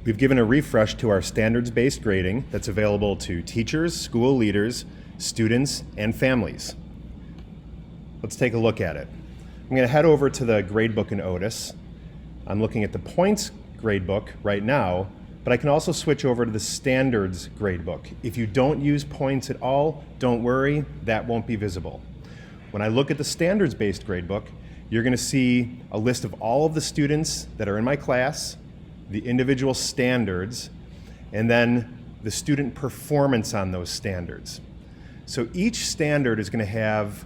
We've given a refresh to our standards-based grading that's available to teachers, school leaders, students, and families. Let's take a look at it. I'm going to head over to the gradebook in Otus. I'm looking at the points gradebook right now, but I can also switch over to the standards gradebook. If you don't use points at all, don't worry, that won't be visible. When I look at the standards-based gradebook, you're going to see a list of all of the students that are in my class, the individual standards, and then the student performance on those standards. So each standard is going to have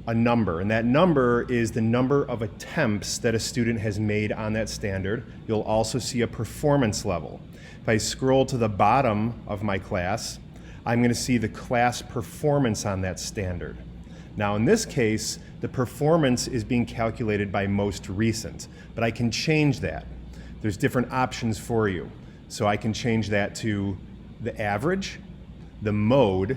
a number, and that number is the number of attempts that a student has made on that standard. You'll also see a performance level. If I scroll to the bottom of my class, I'm going to see the class performance on that standard. Now in this case, the performance is being calculated by most recent, but I can change that. There's different options for you. So I can change that to the average, the mode,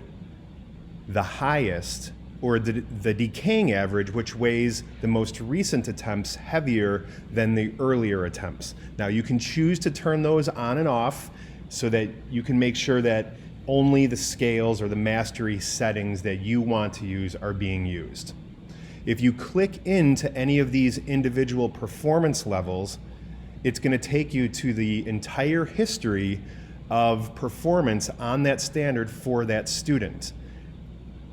the highest, or the decaying average, which weighs the most recent attempts heavier than the earlier attempts. Now you can choose to turn those on and off so that you can make sure that only the scales or the mastery settings that you want to use are being used. If you click into any of these individual performance levels, it's going to take you to the entire history of performance on that standard for that student.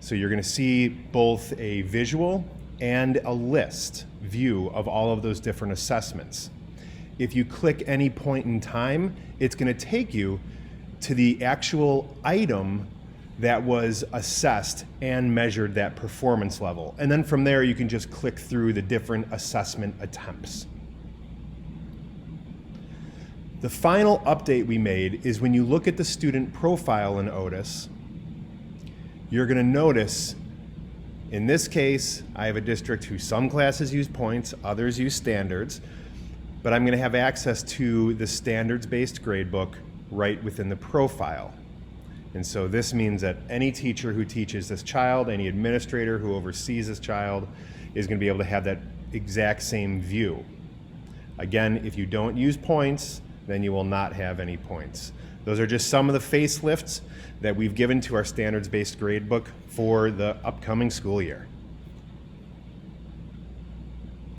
So you're going to see both a visual and a list view of all of those different assessments. If you click any point in time, it's going to take you to the actual item that was assessed and measured that performance level. And then from there, you can just click through the different assessment attempts. The final update we made is when you look at the student profile in Otus, you're going to notice, in this case, I have a district who some classes use points, others use standards, but I'm going to have access to the standards-based gradebook right within the profile. And so this means that any teacher who teaches this child, any administrator who oversees this child, is going to be able to have that exact same view. Again, if you don't use points, then you will not have any points. Those are just some of the facelifts that we've given to our standards-based gradebook for the upcoming school year.